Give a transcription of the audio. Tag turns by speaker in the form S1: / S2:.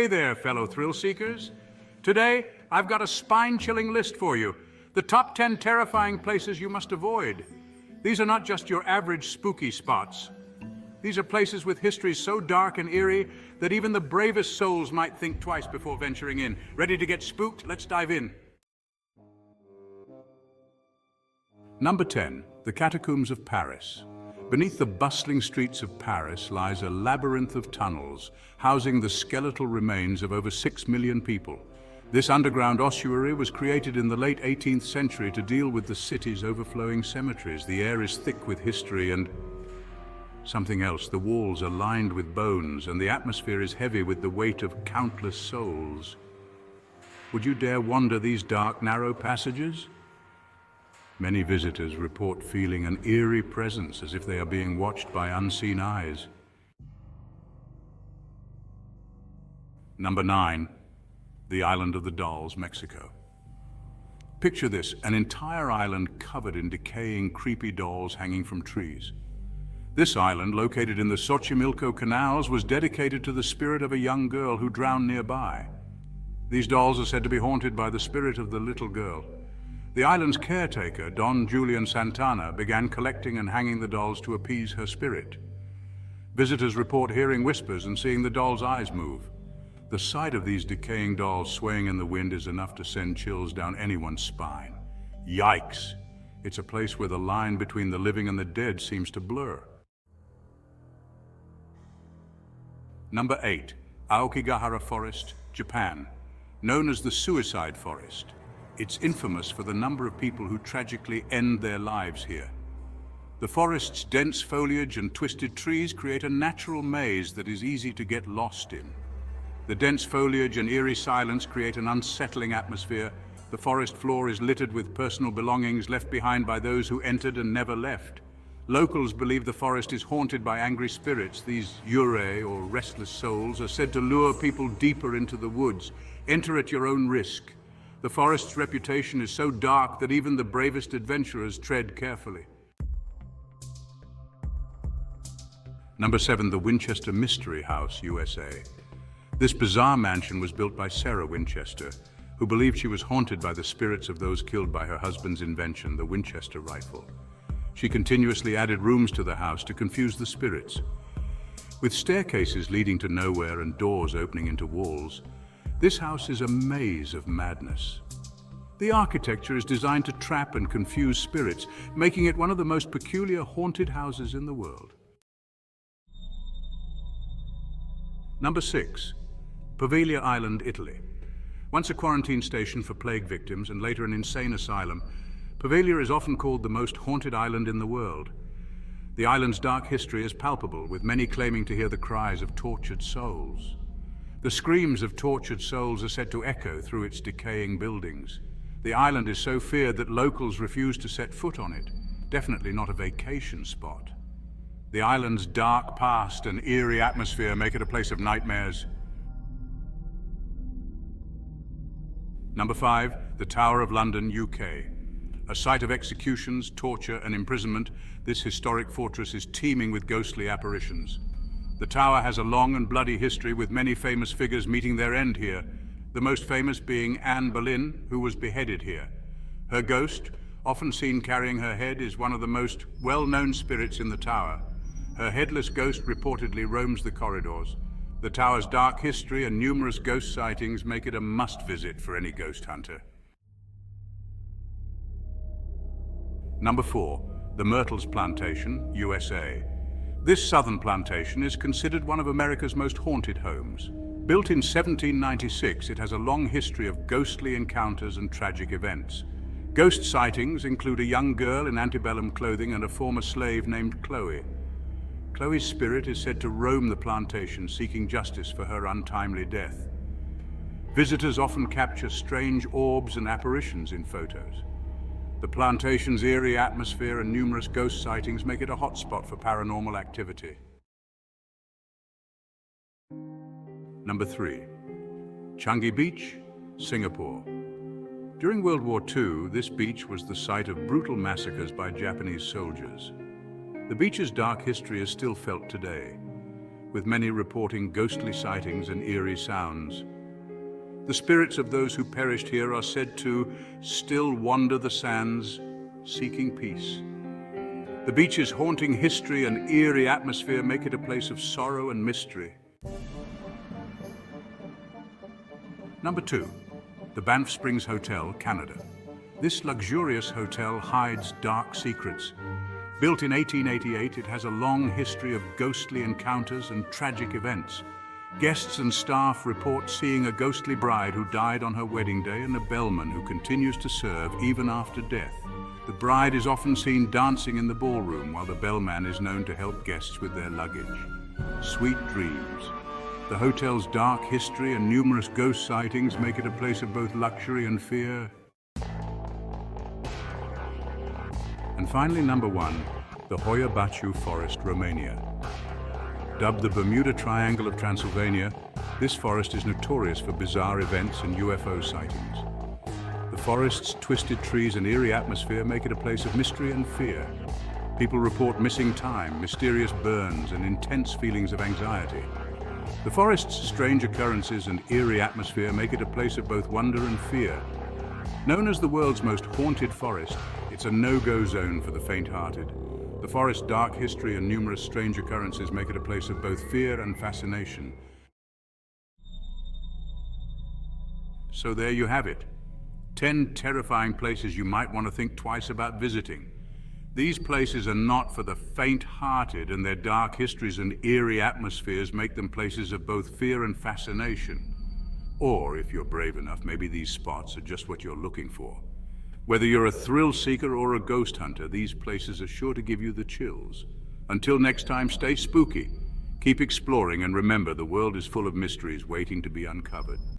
S1: Hey there, fellow thrill seekers. Today, I've got a spine-chilling list for you. The top 10 terrifying places you must avoid. These are not just your average spooky spots. These are places with histories so dark and eerie that even the bravest souls might think twice before venturing in. Ready to get spooked? Let's dive in. Number 10, the Catacombs of Paris. Beneath the bustling streets of Paris lies a labyrinth of tunnels, housing the skeletal remains of over 6 million people. This underground ossuary was created in the late 18th century to deal with the city's overflowing cemeteries. The air is thick with history and something else. The walls are lined with bones, and the atmosphere is heavy with the weight of countless souls. Would you dare wander these dark, narrow passages? Many visitors report feeling an eerie presence, as if they are being watched by unseen eyes. Number 9, the Island of the Dolls, Mexico. Picture this, an entire island covered in decaying, creepy dolls hanging from trees. This island, located in the Xochimilco canals, was dedicated to the spirit of a young girl who drowned nearby. These dolls are said to be haunted by the spirit of the little girl. The island's caretaker, Don Julian Santana, began collecting and hanging the dolls to appease her spirit. Visitors report hearing whispers and seeing the dolls' eyes move. The sight of these decaying dolls swaying in the wind is enough to send chills down anyone's spine. Yikes! It's a place where the line between the living and the dead seems to blur. Number 8, Aokigahara Forest, Japan. Known as the Suicide Forest, it's infamous for the number of people who tragically end their lives here. The forest's dense foliage and twisted trees create a natural maze that is easy to get lost in. The dense foliage and eerie silence create an unsettling atmosphere. The forest floor is littered with personal belongings left behind by those who entered and never left. Locals believe the forest is haunted by angry spirits. These yurei, or restless souls, are said to lure people deeper into the woods. Enter at your own risk. The forest's reputation is so dark that even the bravest adventurers tread carefully. Number 7, the Winchester Mystery House, USA. This bizarre mansion was built by Sarah Winchester, who believed she was haunted by the spirits of those killed by her husband's invention, the Winchester rifle. She continuously added rooms to the house to confuse the spirits. With staircases leading to nowhere and doors opening into walls, this house is a maze of madness. The architecture is designed to trap and confuse spirits, making it one of the most peculiar haunted houses in the world. Number 6, Poveglia Island, Italy. Once a quarantine station for plague victims and later an insane asylum, Poveglia is often called the most haunted island in the world. The island's dark history is palpable, with many claiming to hear the cries of tortured souls. The screams of tortured souls are said to echo through its decaying buildings. The island is so feared that locals refuse to set foot on it. Definitely not a vacation spot. The island's dark past and eerie atmosphere make it a place of nightmares. Number 5, the Tower of London, UK. A site of executions, torture, and imprisonment, this historic fortress is teeming with ghostly apparitions. The tower has a long and bloody history, with many famous figures meeting their end here, the most famous being Anne Boleyn, who was beheaded here. Her ghost, often seen carrying her head, is one of the most well-known spirits in the tower. Her headless ghost reportedly roams the corridors. The tower's dark history and numerous ghost sightings make it a must-visit for any ghost hunter. Number 4, the Myrtles Plantation, USA. This southern plantation is considered one of America's most haunted homes. Built in 1796, it has a long history of ghostly encounters and tragic events. Ghost sightings include a young girl in antebellum clothing and a former slave named Chloe. Chloe's spirit is said to roam the plantation, seeking justice for her untimely death. Visitors often capture strange orbs and apparitions in photos. The plantation's eerie atmosphere and numerous ghost sightings make it a hotspot for paranormal activity. Number 3, Changi Beach, Singapore. During World War II, this beach was the site of brutal massacres by Japanese soldiers. The beach's dark history is still felt today. with many reporting ghostly sightings and eerie sounds. The spirits of those who perished here are said to still wander the sands, seeking peace. The beach's haunting history and eerie atmosphere make it a place of sorrow and mystery. Number 2, the Banff Springs Hotel, Canada. This luxurious hotel hides dark secrets. Built in 1888, it has a long history of ghostly encounters and tragic events. Guests and staff report seeing a ghostly bride who died on her wedding day and a bellman who continues to serve even after death. The bride is often seen dancing in the ballroom while the bellman is known to help guests with their luggage. Sweet dreams. The hotel's dark history and numerous ghost sightings make it a place of both luxury and fear. And finally, number 1, the Hoia Baciu Forest, Romania. Dubbed the Bermuda Triangle of Transylvania, this forest is notorious for bizarre events and UFO sightings. The forest's twisted trees and eerie atmosphere make it a place of mystery and fear. People report missing time, mysterious burns, and intense feelings of anxiety. The forest's strange occurrences and eerie atmosphere make it a place of both wonder and fear. Known as the world's most haunted forest, it's a no-go zone for the faint-hearted. The forest's dark history and numerous strange occurrences make it a place of both fear and fascination. So there you have it. 10 terrifying places you might want to think twice about visiting. These places are not for the faint-hearted, and their dark histories and eerie atmospheres make them places of both fear and fascination. Or, if you're brave enough, maybe these spots are just what you're looking for. Whether you're a thrill seeker or a ghost hunter, these places are sure to give you the chills. Until next time, stay spooky, keep exploring, and remember, the world is full of mysteries waiting to be uncovered.